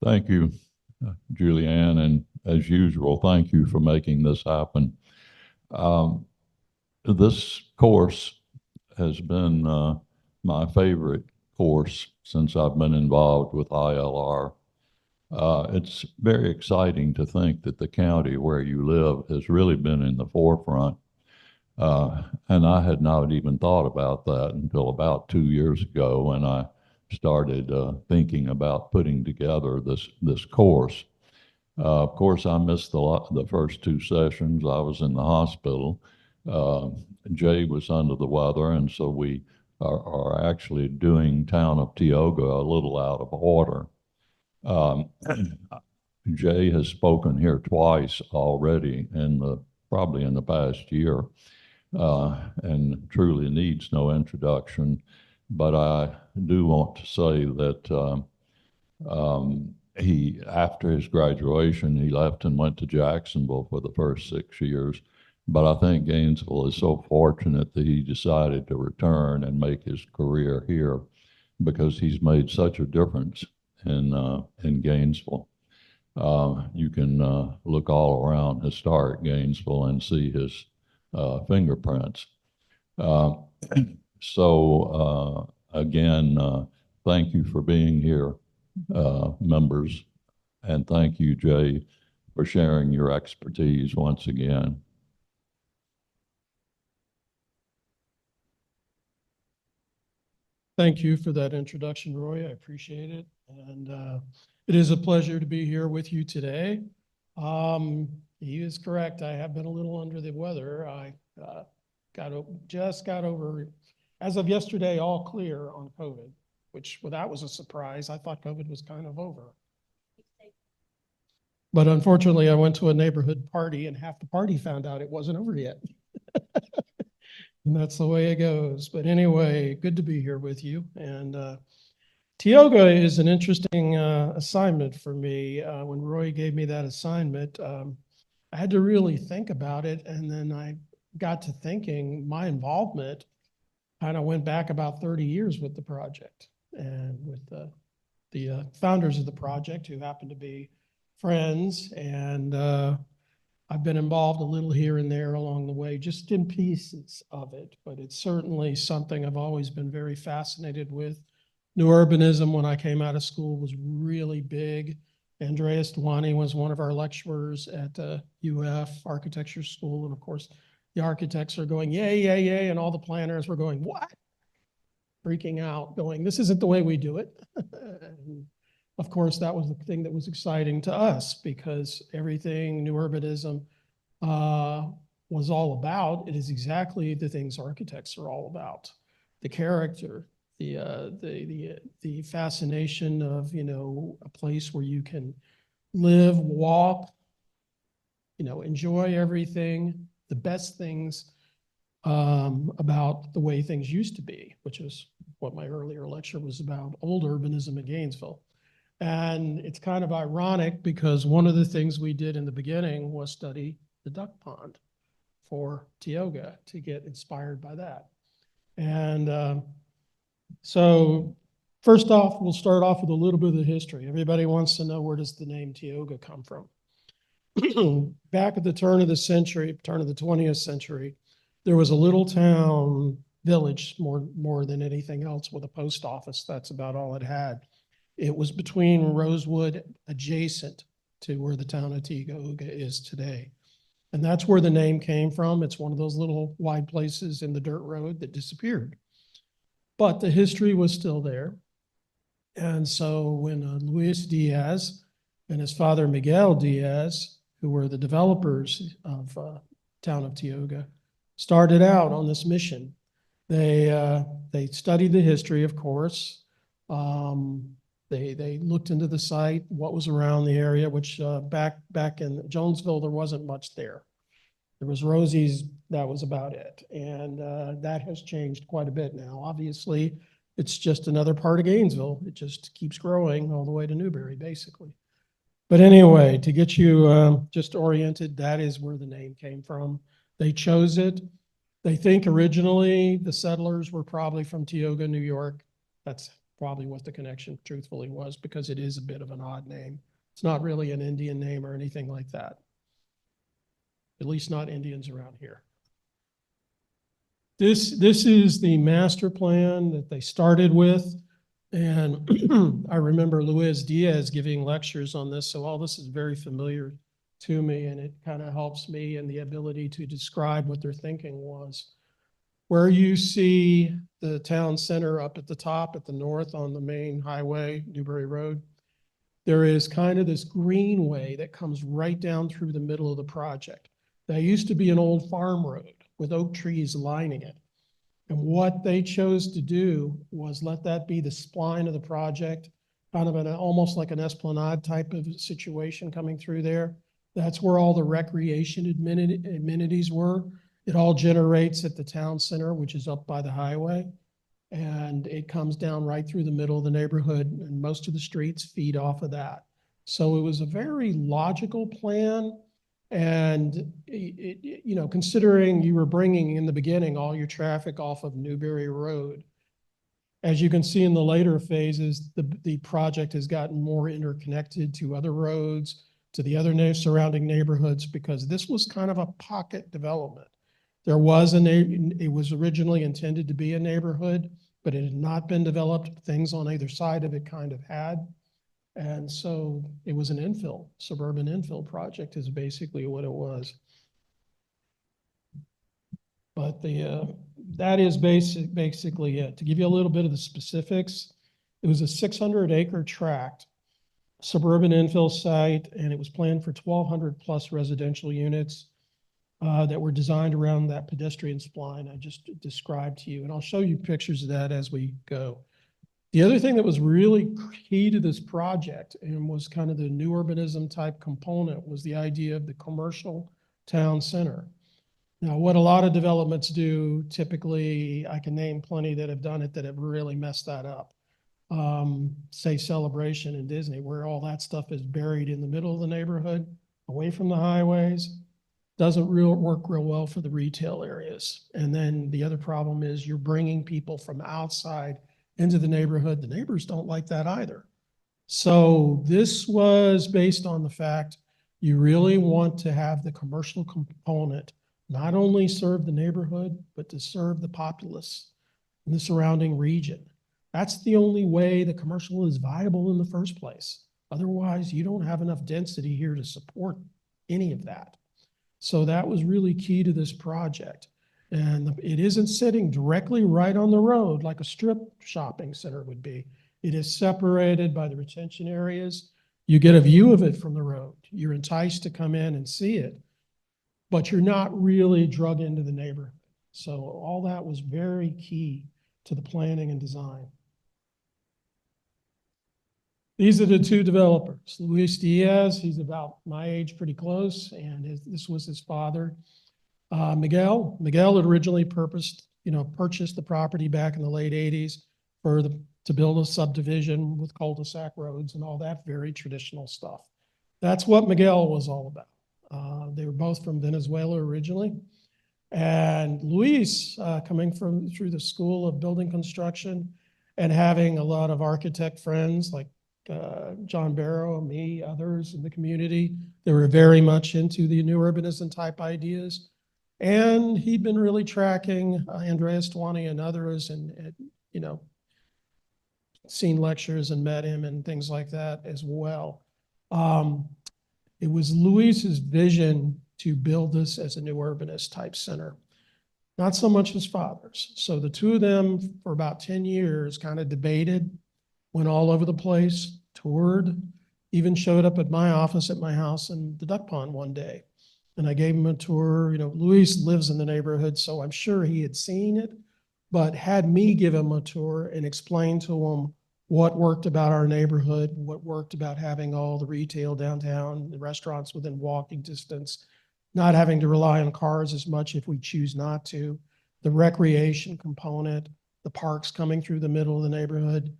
Thank you, Julianne, and as usual, thank you for making this happen. Um, this course has been my favorite course since I've been involved with ILR. It's very exciting to think that the county where you live has really been in the forefront. And I had not even thought about that until about 2 years ago when I started thinking about putting together this course. Of course, I missed the first two sessions. I was in the hospital. Uh, Jay was under the weather, and so we are actually doing Town of Tioga a little out of order. Um, Jay has spoken here twice already probably in the past year, and truly needs no introduction. But I do want to say that after his graduation, he left and went to Jacksonville for the first 6 years. But I think Gainesville is so fortunate that he decided to return and make his career here because he's made such a difference in Gainesville. You can look all around historic Gainesville and see his fingerprints. Uh, again, thank you for being here, members, and thank you, Jay, for sharing your expertise once again. Thank you for that introduction, Roy. I appreciate it. And it is a pleasure to be here with you today. He is correct. I have been a little under the weather. I just got over, as of yesterday, all clear on COVID, which that was a surprise. I thought COVID was kind of over. But unfortunately, I went to a neighborhood party and half the party found out it wasn't over yet. And that's the way it goes. But anyway, good to be here with you. And Tioga is an interesting assignment for me. When Roy gave me that assignment, I had to really think about it. And then I got to thinking my involvement kind of went back about 30 years with the project and with the founders of the project who happen to be friends. And I've been involved a little here and there along the way, just in pieces of it, but it's certainly something I've always been very fascinated with. New urbanism, when I came out of school, was really big. Andreas Dewani was one of our lecturers at UF Architecture School, and of course, the architects are going, yay, yay, yay, and all the planners were going, what? Freaking out, going, this isn't the way we do it. And of course, that was the thing that was exciting to us because everything new urbanism was all about. It is exactly the things architects are all about: the character, the fascination of a place where you can live, walk, enjoy everything, the best things about the way things used to be, which is what my earlier lecture was about: old urbanism in Gainesville. And it's kind of ironic because one of the things we did in the beginning was study the duck pond for Tioga to get inspired by that. And so first off, we'll start off with a little bit of the history. Everybody wants to know, where does the name Tioga come from? Back at the turn of the century, turn of the 20th century, there was a little town village, more than anything else, with a post office. That's about all it had. It was between Rosewood, adjacent to where the town of Tioga is today. And that's where the name came from. It's one of those little wide places in the dirt road that disappeared. But the history was still there. And so when Luis Diaz and his father Miguel Diaz, who were the developers of town of Tioga, started out on this mission, they studied the history, of course. They looked into the site, what was around the area, which back in Jonesville, there wasn't much there. There was Rosie's, that was about it. And that has changed quite a bit now. Obviously, it's just another part of Gainesville. It just keeps growing all the way to Newberry, basically. But anyway, to get you just oriented, that is where the name came from. They chose it. They think originally the settlers were probably from Tioga, New York. That's probably what the connection truthfully was, because it is a bit of an odd name. It's not really an Indian name or anything like that. At least not Indians around here. This is the master plan that they started with. And I remember Luis Diaz giving lectures on this. So all this is very familiar to me, and it kind of helps me in the ability to describe what their thinking was. Where you see the town center up at the top at the north on the main highway, Newbury Road, there is kind of this greenway that comes right down through the middle of the project. That used to be an old farm road with oak trees lining it. And what they chose to do was let that be the spline of the project, kind of almost like an esplanade type of situation coming through there. That's where all the recreation amenities were. It all generates at the town center, which is up by the highway. And it comes down right through the middle of the neighborhood, and most of the streets feed off of that. So it was a very logical plan. And you know, considering you were bringing in the beginning all your traffic off of Newbury Road, as you can see in the later phases, the project has gotten more interconnected to other roads, to the other surrounding neighborhoods, because this was kind of a pocket development. There was it was originally intended to be a neighborhood, but it had not been developed. Things on either side of it kind of had. And so it was an infill, suburban infill project is basically what it was. But that is basically it. To give you a little bit of the specifics, it was a 600-acre tract, suburban infill site, and it was planned for 1,200 plus residential units that were designed around that pedestrian spline I just described to you. And I'll show you pictures of that as we go. The other thing that was really key to this project and was kind of the new urbanism type component was the idea of the commercial town center. Now, what a lot of developments do, typically, I can name plenty that have done it that have really messed that up. Say Celebration in Disney, where all that stuff is buried in the middle of the neighborhood, away from the highways, doesn't work real well for the retail areas. And then the other problem is you're bringing people from outside into the neighborhood. The neighbors don't like that either. So this was based on the fact you really want to have the commercial component not only serve the neighborhood, but to serve the populace in the surrounding region. That's the only way the commercial is viable in the first place. Otherwise, you don't have enough density here to support any of that. So that was really key to this project. And it isn't sitting directly right on the road like a strip shopping center would be. It is separated by the retention areas. You get a view of it from the road. You're enticed to come in and see it, but you're not really drug into the neighborhood. So all that was very key to the planning and design. These are the two developers. Luis Diaz, he's about my age, pretty close, and this was his father. Miguel had originally purchased the property back in the late 80s to build a subdivision with cul-de-sac roads and all that very traditional stuff. That's what Miguel was all about. They were both from Venezuela originally. And Luis, coming through the School of Building Construction and having a lot of architect friends like John Barrow, me, others in the community, they were very much into the new urbanism type ideas. And he'd been really tracking Andreas Twani and others and seen lectures and met him and things like that as well. It was Luis's vision to build this as a new urbanist type center, not so much his father's. So the two of them for about 10 years kind of debated, went all over the place, toured, even showed up at my office at my house in the duck pond one day. And I gave him a tour. Luis lives in the neighborhood, so I'm sure he had seen it, but had me give him a tour and explain to him what worked about our neighborhood, what worked about having all the retail downtown, the restaurants within walking distance, not having to rely on cars as much if we choose not to, the recreation component, the parks coming through the middle of the neighborhood,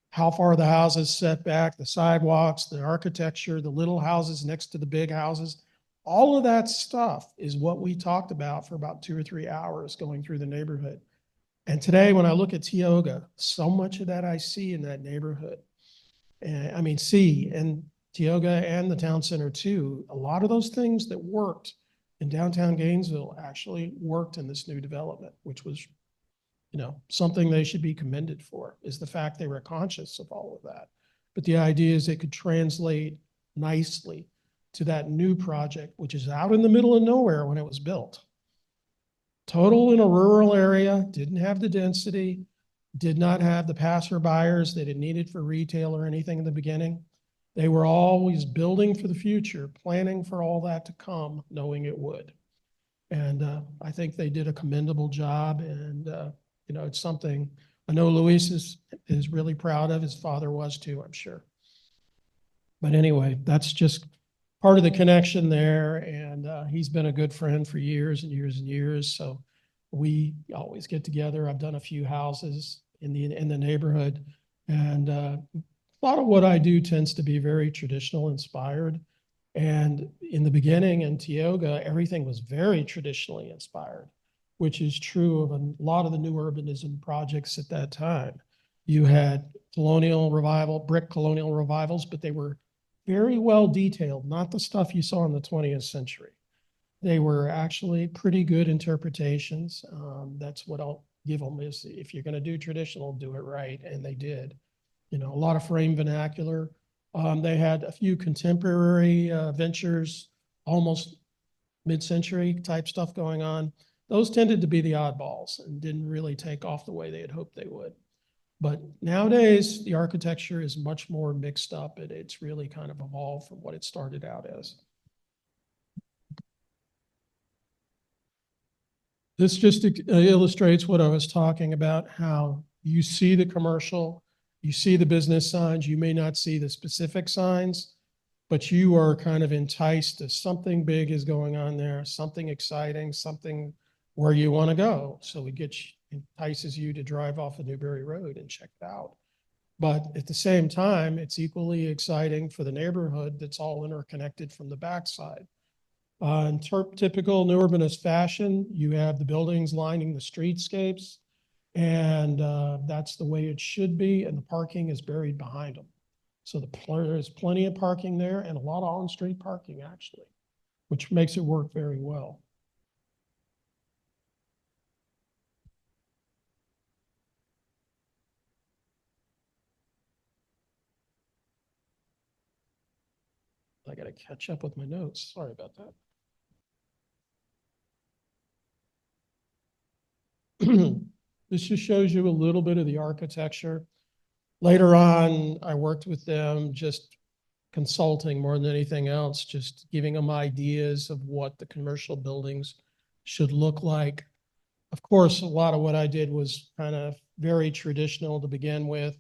how far the houses set back, the sidewalks, the architecture, the little houses next to the big houses. All of that stuff is what we talked about for about 2 or 3 hours going through the neighborhood. And today, when I look at Tioga, so much of that I see in that neighborhood. And I mean, see, and Tioga and the town center too, a lot of those things that worked in downtown Gainesville actually worked in this new development, which was, something they should be commended for, is the fact they were conscious of all of that. But the idea is it could translate nicely to that new project, which is out in the middle of nowhere when it was built. Total in a rural area, didn't have the density, did not have the passerbyers that it needed for retail or anything in the beginning. They were always building for the future, planning for all that to come, knowing it would. And I think they did a commendable job. And, it's something I know Luis is really proud of. His father was too, I'm sure. But anyway, that's just part of the connection there. And he's been a good friend for years and years and years. So we always get together. I've done a few houses in the neighborhood. And a lot of what I do tends to be very traditional inspired. And in the beginning in Tioga, everything was very traditionally inspired, which is true of a lot of the new urbanism projects at that time. You had brick colonial revivals, but they were very well detailed, not the stuff you saw in the 20th century. They were actually pretty good interpretations. That's what I'll give them, is if you're going to do traditional, do it right. And they did. A lot of frame vernacular. They had a few contemporary ventures, almost mid-century type stuff going on. Those tended to be the oddballs and didn't really take off the way they had hoped they would. But nowadays, the architecture is much more mixed up, and it's really kind of evolved from what it started out as. This just illustrates what I was talking about, how you see the commercial, you see the business signs, you may not see the specific signs, but you are kind of enticed as something big is going on there, something exciting, something where you want to go. So entices you to drive off of Newberry Road and check it out. But at the same time, it's equally exciting for the neighborhood that's all interconnected from the backside. In typical new urbanist fashion, you have the buildings lining the streetscapes, and that's the way it should be, and the parking is buried behind them. So there's plenty of parking there, and a lot of on-street parking, actually, which makes it work very well. I got to catch up with my notes. Sorry about that. This just shows you a little bit of the architecture. Later on, I worked with them just consulting more than anything else, just giving them ideas of what the commercial buildings should look like. Of course, a lot of what I did was kind of very traditional to begin with.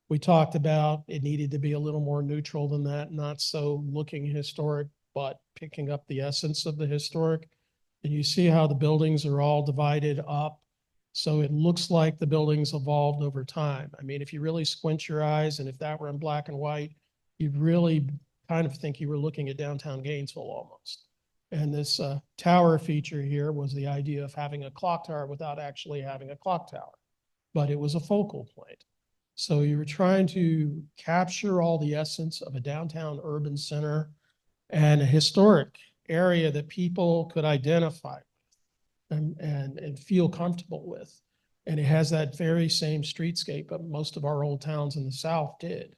We talked about it needed to be a little more neutral than that, not so looking historic, but picking up the essence of the historic. And you see how the buildings are all divided up. So it looks like the buildings evolved over time. I mean, if you really squint your eyes, and if that were in black and white, you'd really kind of think you were looking at downtown Gainesville almost. And this tower feature here was the idea of having a clock tower without actually having a clock tower, but it was a focal point. So you were trying to capture all the essence of a downtown urban center and a historic area that people could identify and feel comfortable with. And it has that very same streetscape that most of our old towns in the South did.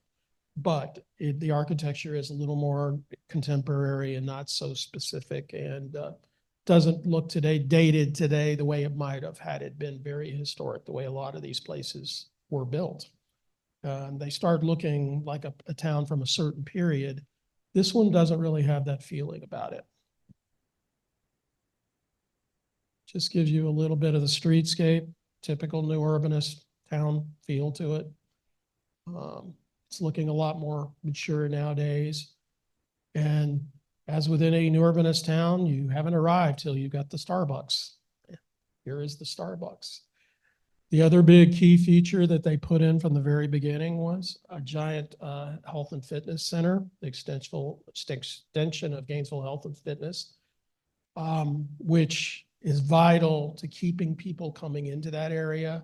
But the architecture is a little more contemporary and not so specific, and doesn't look dated today the way it might have had it been very historic, the way a lot of these places were built. They start looking like a town from a certain period. This one doesn't really have that feeling about it. Just gives you a little bit of the streetscape, typical new urbanist town feel to it. It's looking a lot more mature nowadays. And as with any new urbanist town, you haven't arrived till you got the Starbucks. Here is the Starbucks. The other big key feature that they put in from the very beginning was a giant health and fitness center, the extension of Gainesville Health and Fitness, which is vital to keeping people coming into that area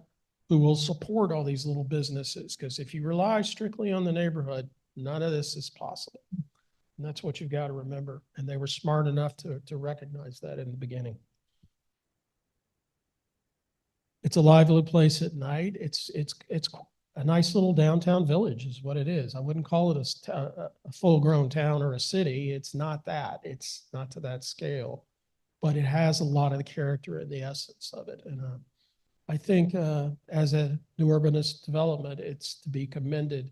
who will support all these little businesses. Because if you rely strictly on the neighborhood, none of this is possible. And that's what you've got to remember. And they were smart enough to recognize that in the beginning. It's a lively place at night. It's a nice little downtown village is what it is. I wouldn't call it a full-grown town or a city. It's not that. It's not to that scale, but it has a lot of the character and the essence of it. And I think as a new urbanist development, it's to be commended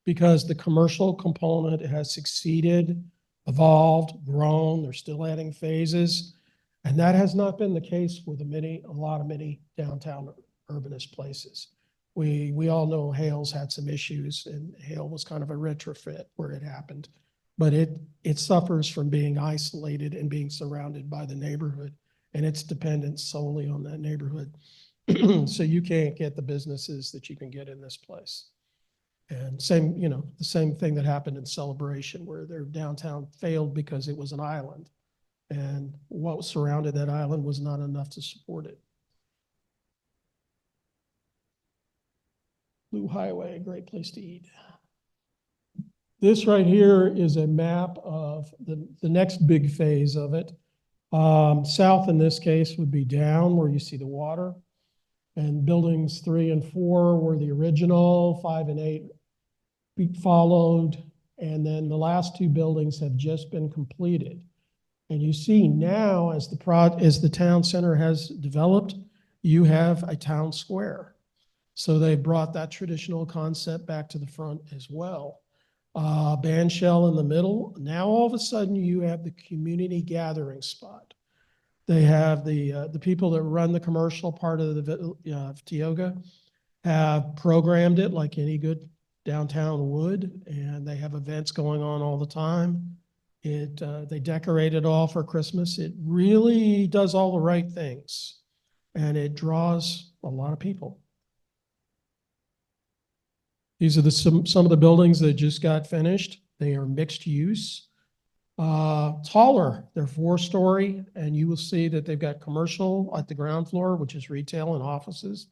because the commercial component has succeeded, evolved, grown. They're still adding phases. And that has not been the case with a lot of many downtown urbanist places. We all know Hale's had some issues, and Hale was kind of a retrofit where it happened, but it suffers from being isolated and being surrounded by the neighborhood, and it's dependent solely on that neighborhood. So you can't get the businesses that you can get in this place. And same, the same thing that happened in Celebration, where their downtown failed because it was an island. And what surrounded that island was not enough to support it. Blue Highway, great place to eat. This right here is a map of the next big phase of it. South in this case would be down where you see the water. And buildings 3 and 4 were the original, 5 and 8 followed. And then the last 2 buildings have just been completed. And you see now as the town center has developed, you have a town square. So they brought that traditional concept back to the front as well. Band shell in the middle. Now all of a sudden you have the community gathering spot. They have the people that run the commercial part of the Tioga have programmed it like any good downtown would, and they have events going on all the time. They decorate it all for Christmas. It really does all the right things, and it draws a lot of people. These are some of the buildings that just got finished. They are mixed use. Taller, they're 4-story, and you will see that they've got commercial at the ground floor, which is retail and offices,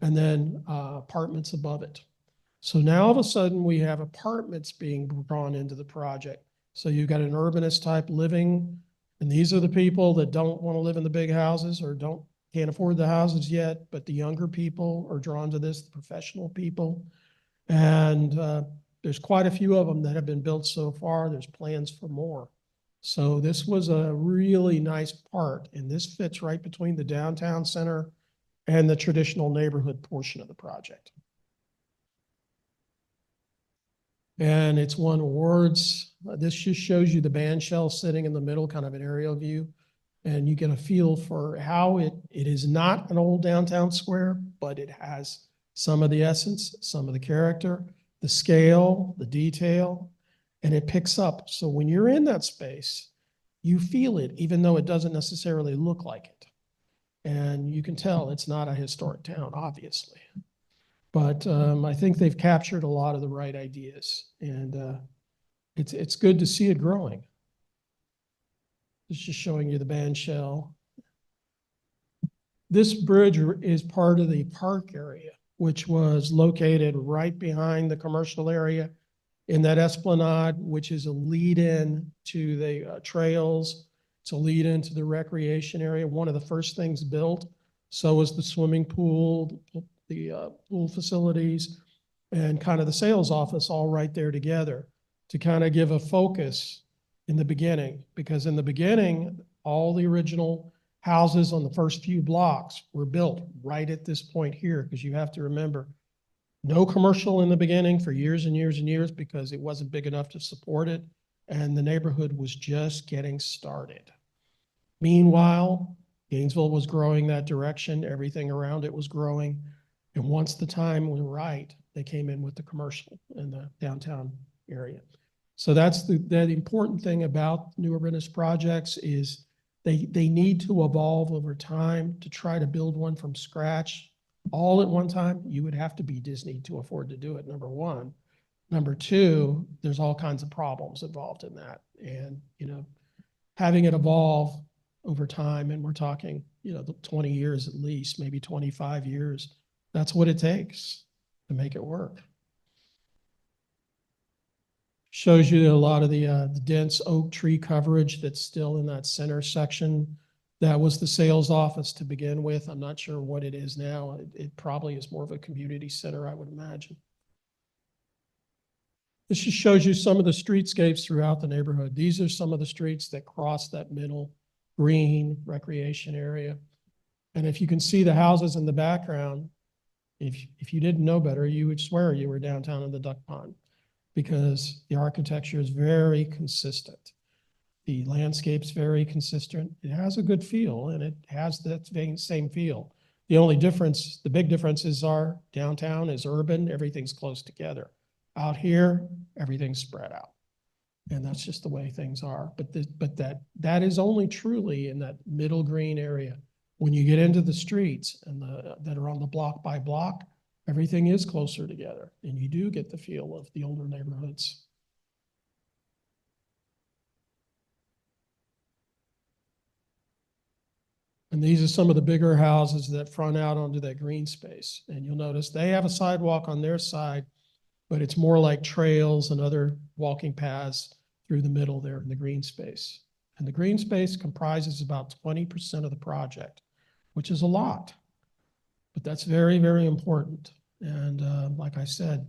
and then apartments above it. So now all of a sudden we have apartments being drawn into the project. So you've got an urbanist type living, and these are the people that don't want to live in the big houses or can't afford the houses yet, but the younger people are drawn to this, the professional people. And there's quite a few of them that have been built so far. There's plans for more. So this was a really nice part, and this fits right between the downtown center and the traditional neighborhood portion of the project. And it's won awards. This just shows you the band shell sitting in the middle, kind of an aerial view. And you get a feel for how it is not an old downtown square, but it has some of the essence, some of the character, the scale, the detail, and it picks up. So when you're in that space, you feel it, even though it doesn't necessarily look like it. And you can tell it's not a historic town, obviously. But I think they've captured a lot of the right ideas, and it's good to see it growing. It's just showing you the band shell. This bridge is part of the park area, which was located right behind the commercial area in that esplanade, which is a lead-in to the trails. It's a lead-in to the recreation area. One of the first things built. So was the swimming pool, the pool facilities, and kind of the sales office all right there together to kind of give a focus in the beginning. Because in the beginning, all the original houses on the first few blocks were built right at this point here, because you have to remember, no commercial in the beginning for years and years and years because it wasn't big enough to support it, and the neighborhood was just getting started. Meanwhile, Gainesville was growing that direction. Everything around it was growing. And once the time was right, they came in with the commercial in the downtown area. So that's the important thing about new urbanist projects is they need to evolve over time. To try to build one from scratch all at one time, you would have to be Disney to afford to do it, number one. Number two, there's all kinds of problems involved in that. And, having it evolve over time, and we're talking the 20 years at least, maybe 25 years. That's what it takes to make it work. Shows you a lot of the dense oak tree coverage that's still in that center section. That was the sales office to begin with. I'm not sure what it is now. It probably is more of a community center, I would imagine. This just shows you some of the streetscapes throughout the neighborhood. These are some of the streets that cross that middle green recreation area. And if you can see the houses in the background, if you didn't know better, you would swear you were downtown in the duck pond, because the architecture is very consistent. The landscape's very consistent. It has a good feel, and it has that same feel. The only difference, the big differences are downtown is urban, everything's close together. Out here, everything's spread out. And that's just the way things are. But that is only truly in that middle green area. When you get into the streets and that are on the block by block, everything is closer together, and you do get the feel of the older neighborhoods. And these are some of the bigger houses that front out onto that green space. And you'll notice they have a sidewalk on their side, but it's more like trails and other walking paths through the middle there in the green space. And the green space comprises about 20% of the project, which is a lot, but that's very, very important. And like I said,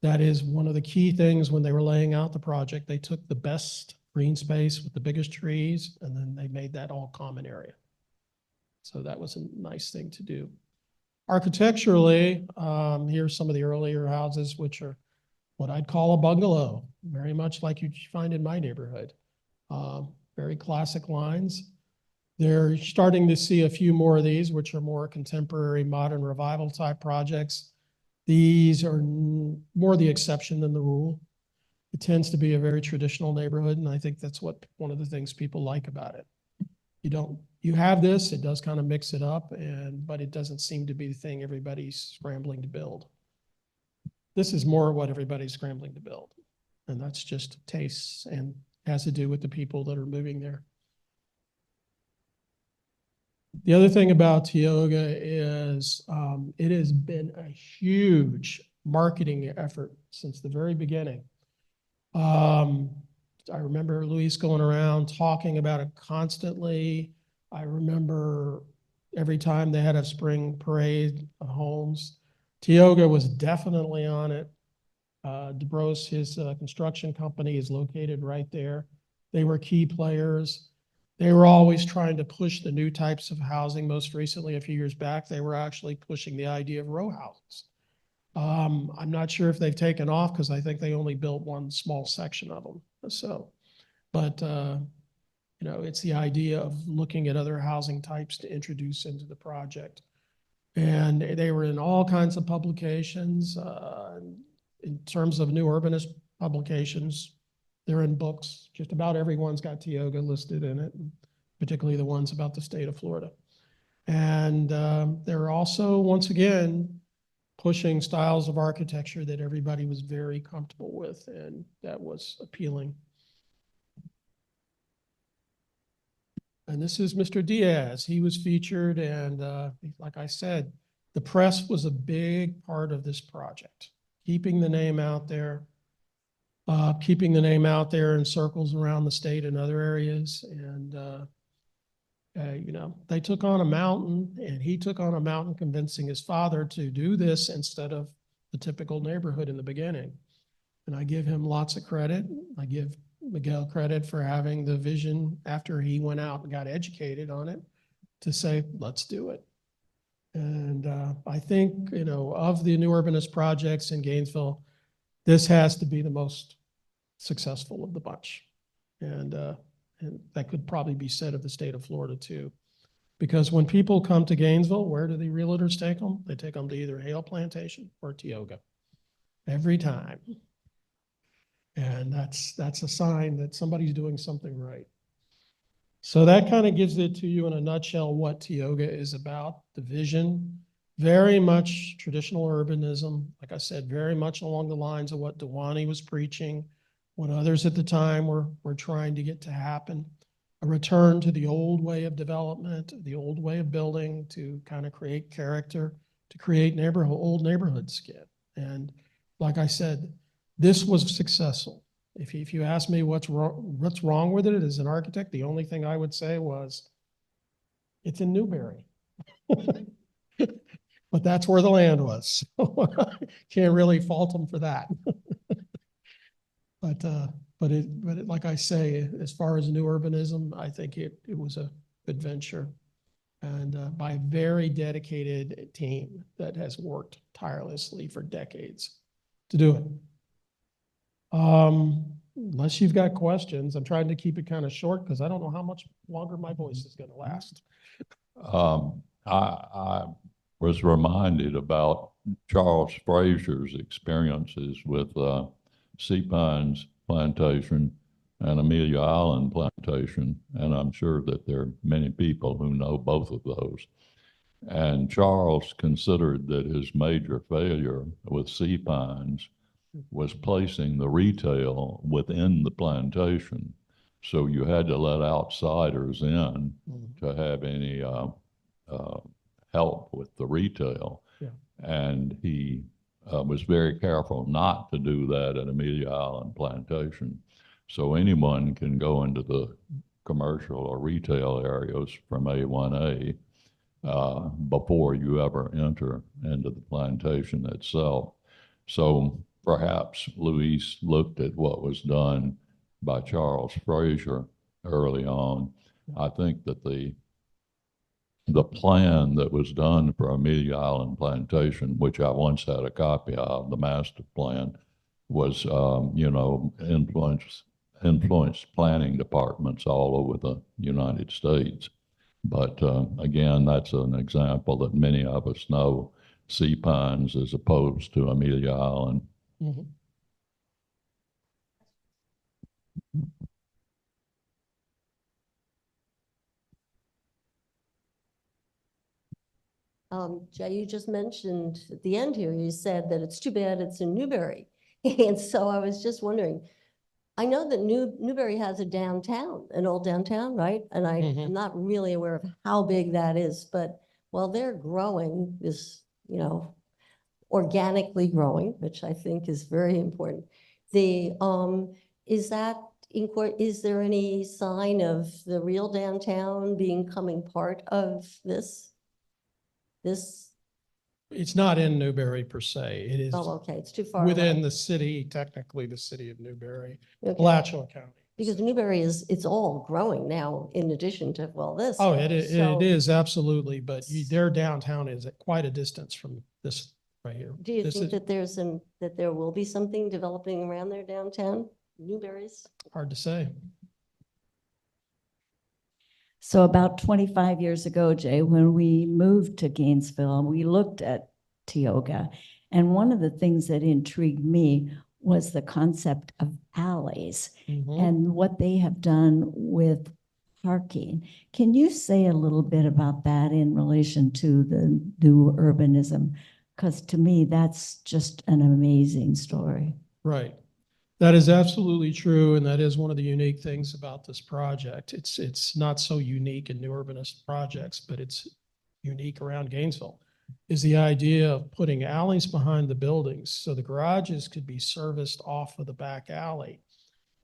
that is one of the key things when they were laying out the project. They took the best green space with the biggest trees, and then they made that all common area. So that was a nice thing to do. Architecturally, here's some of the earlier houses, which are what I'd call a bungalow, very much like you find in my neighborhood. Very classic lines. They're starting to see a few more of these, which are more contemporary, modern revival type projects. These are more the exception than the rule. It tends to be a very traditional neighborhood, and I think that's what one of the things people like about it. You have this, it does kind of mix it up, but it doesn't seem to be the thing everybody's scrambling to build. This is more what everybody's scrambling to build, and that's just tastes and has to do with the people that are moving there. The other thing about Tioga is it has been a huge marketing effort since the very beginning. I remember Luis going around talking about it constantly. I remember every time they had a spring parade of homes, Tioga was definitely on it. DeBrose, his construction company, is located right there. They were key players. They were always trying to push the new types of housing. Most recently, a few years back, they were actually pushing the idea of row houses. I'm not sure if they've taken off, because I think they only built one small section of them. So, but it's the idea of looking at other housing types to introduce into the project. And they were in all kinds of publications. In terms of new urbanist publications, they're in books. Just about everyone's got Tioga listed in it, particularly the ones about the state of Florida. And they're also, once again, pushing styles of architecture that everybody was very comfortable with, and that was appealing. And this is Mr. Diaz. He was featured, and like I said, the press was a big part of this project, keeping the name out there, in circles around the state and other areas. And they took on a mountain, and he took on a mountain convincing his father to do this instead of the typical neighborhood in the beginning. And I give him lots of credit. I give Miguel credit for having the vision after he went out and got educated on it to say, let's do it. And I think, of the new urbanist projects in Gainesville, this has to be the most successful of the bunch. And that could probably be said of the state of Florida too. Because when people come to Gainesville, where do the realtors take them? They take them to either Hale Plantation or Tioga. Every time. And that's a sign that somebody's doing something right. So that kind of gives it to you in a nutshell what Tioga is about, the vision, very much traditional urbanism. Like I said, very much along the lines of what Dewani was preaching, what others at the time were trying to get to happen. a return to the old way of development, the old way of building to kind of create character, to create old neighborhood skin. And like I said, this was successful. If you ask me what's wrong with it as an architect, the only thing I would say was it's in Newbury. But that's where the land was. So can't really fault them for that. But like I say, as far as new urbanism, I think it was a good venture, and by a very dedicated team that has worked tirelessly for decades to do it. Unless you've got questions, I'm trying to keep it kind of short because I don't know how much longer my voice is going to last. I was reminded about Charles Frazier's experiences with Sea Pines Plantation and Amelia Island Plantation, and I'm sure that there are many people who know both of those. And Charles considered that his major failure with Sea Pines was placing the retail within the plantation. So you had to let outsiders in to have any help with the retail. Yeah. And he was very careful not to do that at Amelia Island Plantation. So anyone can go into the commercial or retail areas from A1A before you ever enter into the plantation itself. So perhaps Luis looked at what was done by Charles Frazier early on. I think that the plan that was done for Amelia Island Plantation, which I once had a copy of, the master plan, was influenced planning departments all over the United States. But again, that's an example that many of us know Sea Pines as opposed to Amelia Island. Mhm. Jay, you just mentioned at the end here, you said that it's too bad it's in Newbury. And so I was just wondering, I know that Newbury has a downtown, an old downtown, right? And Mhm. I'm not really aware of how big that is, but while they're growing, organically growing, which I think is very important. Is there any sign of the real downtown becoming part of this? It's not in Newbury per se. It is Okay, it's too far within away. the city, technically the city of Newbury, Okay. Alachua County. Because Newbury it's all growing now in addition to, this. Oh, it So is absolutely, but their downtown is at quite a distance from this right here. do you This think is that there will be something developing around their downtown, Newbury's? hard to say. So about 25 years ago, Jay, when we moved to Gainesville, we looked at Tioga. And one of the things that intrigued me was the concept of alleys and what they have done with parking. Can you say a little bit about that in relation to the new urbanism? Because to me, that's just an amazing story. Right. That is absolutely true, and that is one of the unique things about this project. It's not so unique in new urbanist projects, but it's unique around Gainesville, is the idea of putting alleys behind the buildings so the garages could be serviced off of the back alley.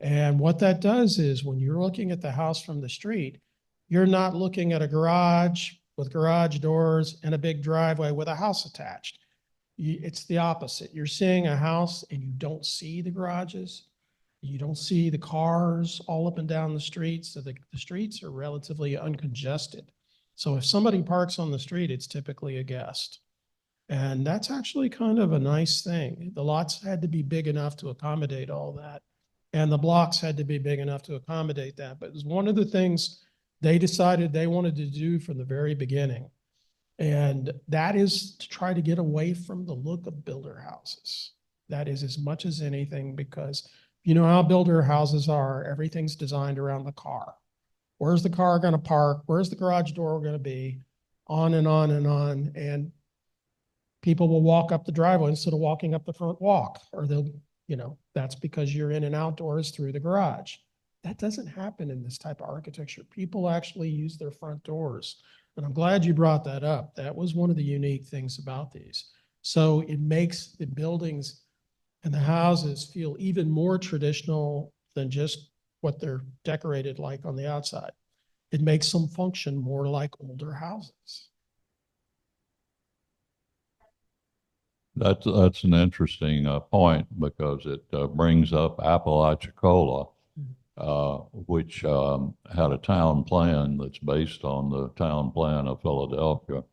And what that does is when you're looking at the house from the street, you're not looking at a garage with garage doors and a big driveway with a house attached. It's the opposite. You're seeing a house and you don't see the garages. You don't see the cars all up and down the streets. So the streets are relatively uncongested. So if somebody parks on the street, it's typically a guest. And that's actually kind of a nice thing. The lots had to be big enough to accommodate all that. And the blocks had to be big enough to accommodate that. But it was one of the things they decided they wanted to do from the very beginning. And that is to try to get away from the look of builder houses. That is as much as anything, because you know how builder houses are, everything's designed around the car. Where's the car going to park? Where's the garage door going to be? On and on and on. And people will walk up the driveway instead of walking up the front walk, or they'll, that's because you're in and outdoors through the garage. That doesn't happen in this type of architecture. People actually use their front doors. And I'm glad you brought that up. That was one of the unique things about these. So it makes the buildings and the houses feel even more traditional than just what they're decorated like on the outside. It makes them function more like older houses. That's an interesting point because it brings up Apalachicola, which had a town plan that's based on the town plan of Philadelphia.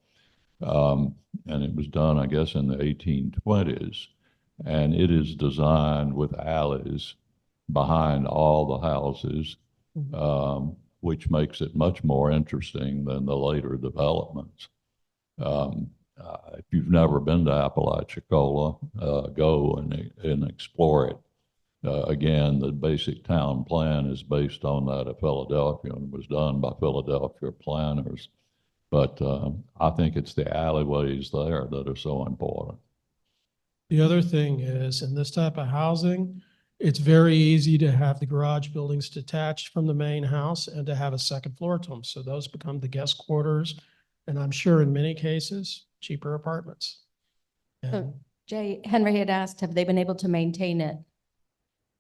And it was done, I guess, in the 1820s. And it is designed with alleys behind all the houses, which makes it much more interesting than the later developments. If you've never been to Apalachicola, go and explore it. Again, the basic town plan is based on that of Philadelphia and was done by Philadelphia planners. But I think it's the alleyways there that are so important. The other thing is, in this type of housing, it's very easy to have the garage buildings detached from the main house and to have a second floor to them. So those become the guest quarters, and I'm sure in many cases, cheaper apartments. And Jay, Henry had asked, have they been able to maintain it,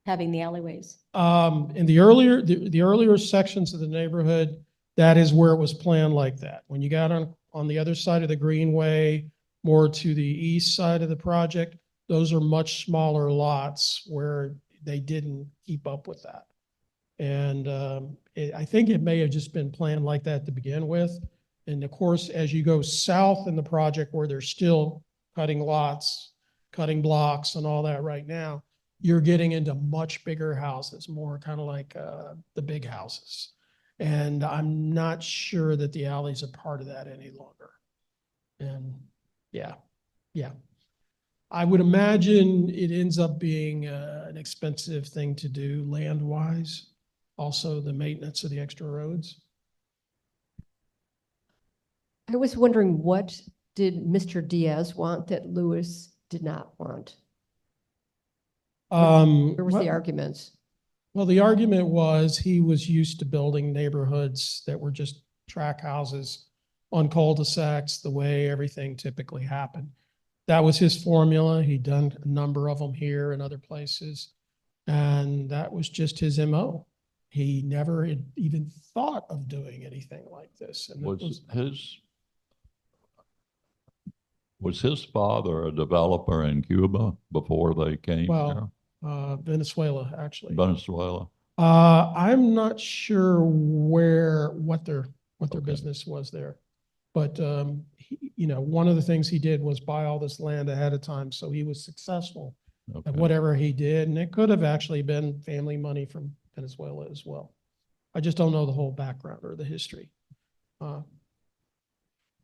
having the alleyways? in the earlier sections of the neighborhood, that is where it was planned like that. When you got on the other side of the Greenway, more to the east side of the project, those are much smaller lots where they didn't keep up with that. And I think it may have just been planned like that to begin with. And of course, as you go south in the project where they're still cutting lots, cutting blocks and all that right now, you're getting into much bigger houses, more kind of like the big houses. And I'm not sure that the alleys are part of that any longer. And yeah. I would imagine it ends up being an expensive thing to do land-wise. Also, the maintenance of the extra roads. I was wondering, what did Mr. Diaz want that Lewis did not want? Where was the arguments? Well, the argument was he was used to building neighborhoods that were just track houses on cul-de-sacs, the way everything typically happened. That was his formula. He'd done a number of them here and other places. And that was just his MO. He never had even thought of doing anything like this. And Was his father a developer in Cuba before they came well, here? Venezuela, actually. Venezuela. I'm not sure what their Okay. business was there. But, one of the things he did was buy all this land ahead of time. So he was successful Okay. at whatever he did. And it could have actually been family money from Venezuela as well. I just don't know the whole background or the history.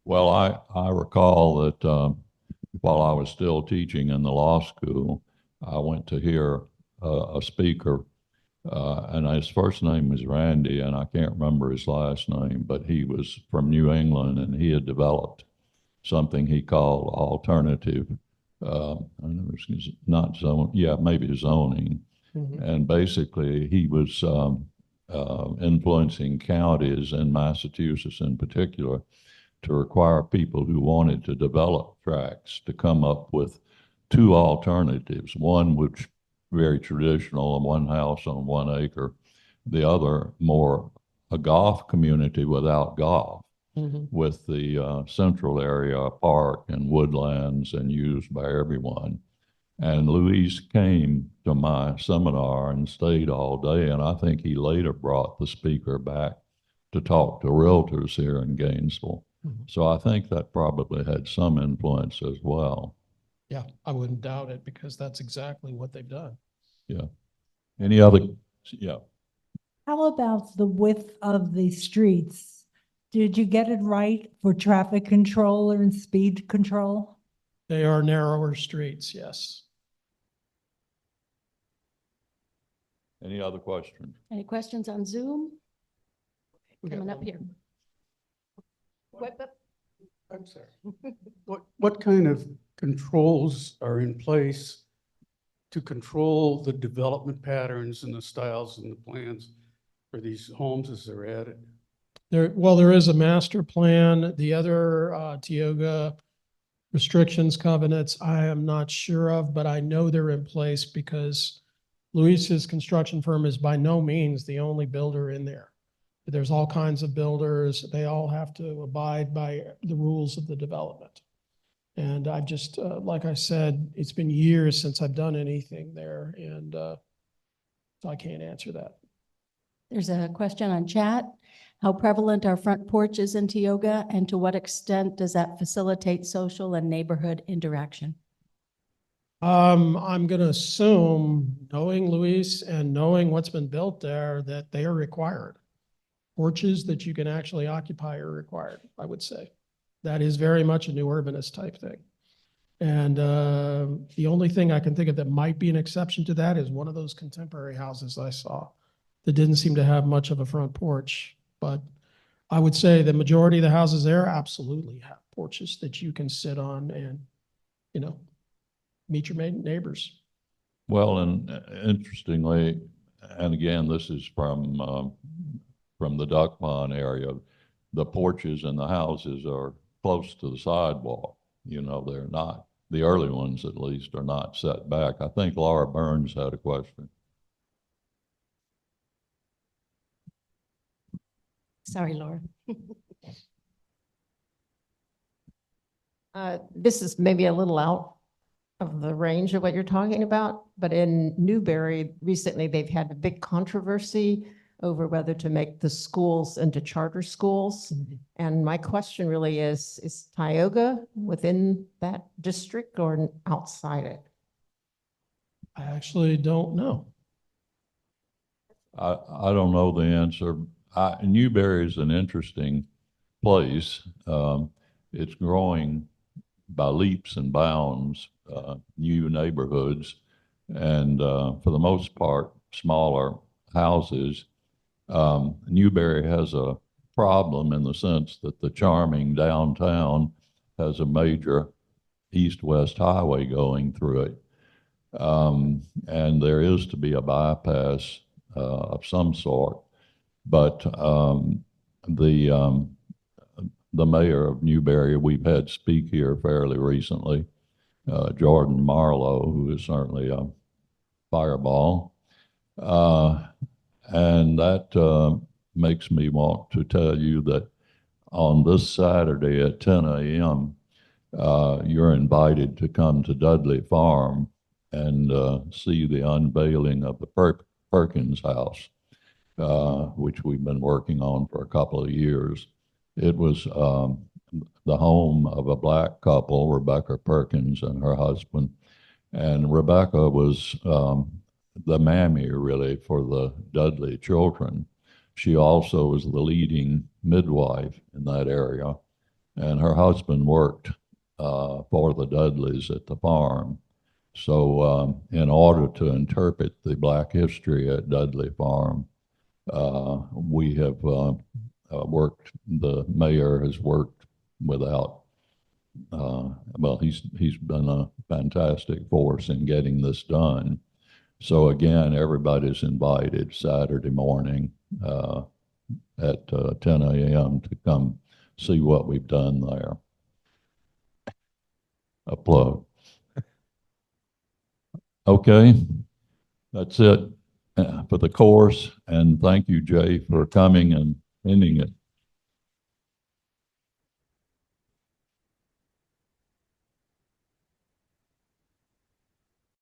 Well, I recall that while I was still teaching in the law school, I went to hear a speaker, and his first name was Randy, and I can't remember his last name, but he was from New England, and he had developed something he called alternative, not zone, yeah, maybe zoning. Mhm. And basically, he was influencing counties in Massachusetts in particular to require people who wanted to develop tracts to come up with two alternatives, one which very traditional, one house on 1 acre, the other more a golf community without golf, with the central area, a park and woodlands and used by everyone. And Luis came to my seminar and stayed all day, and I think he later brought the speaker back to talk to realtors here in Gainesville. So I think that probably had some influence as well. Yeah, I wouldn't doubt it because that's exactly what they've done. Yeah. Any other? Yeah. How about the width of the streets? Did you get it right for traffic control and speed control? They are narrower streets, yes. Any other questions? Any questions on Zoom? We got Coming up one. here. I'm sorry. What kind of controls are in place to control the development patterns and the styles and the plans for these homes as they're added? There is a master plan. The other Tioga restrictions, covenants, I am not sure of, but I know they're in place because Luis's construction firm is by no means the only builder in there. There's all kinds of builders. They all have to abide by the rules of the development. And I've just, like I said, it's been years since I've done anything there, and so I can't answer that. There's a question on chat. How prevalent are front porches in Tioga, and to what extent does that facilitate social and neighborhood interaction? I'm gonna assume, knowing Luis and knowing what's been built there, that they are required. Porches that you can actually occupy are required, I would say. That is very much a new urbanist type thing. And the only thing I can think of that might be an exception to that is one of those contemporary houses I saw that didn't seem to have much of a front porch. But I would say the majority of the houses there absolutely have porches that you can sit on and, you know, meet your neighbors. Well, and interestingly, and again, this is from the Duck Pond area, the porches in the houses are close to the sidewalk. You know, they're not, the early ones at least, are not set back. I think Laura Burns had a question. Sorry, Laura. This is maybe a little out of the range of what you're talking about, but in Newberry, recently, they've had a big controversy over whether to make the schools into charter schools. And my question really is Tioga within that district or outside it? I actually don't know. I don't know the answer. Newberry is an interesting place. It's growing by leaps and bounds, new neighborhoods, and for the most part, smaller houses. Newberry has a problem in the sense that the charming downtown has a major east-west highway going through it. And there is to be a bypass of some sort, but the mayor of Newberry, we've had speak here fairly recently, Jordan Marlowe, who is certainly a fireball. And that makes me want to tell you that on this Saturday at 10 a.m., you're invited to come to Dudley Farm and see the unveiling of the Perkins House, which we've been working on for a couple of years. It was the home of a Black couple, Rebecca Perkins and her husband. And Rebecca was the mammy, really, for the Dudley children. She also was the leading midwife in that area. And her husband worked for the Dudleys at the farm. So in order to interpret the Black history at Dudley Farm, we have worked, the mayor has worked without, well, he's been a fantastic force in getting this done. So again, everybody's invited Saturday morning at 10 a.m. to come see what we've done there. A plug. Okay, that's it for the course. And thank you, Jay, for coming and ending it.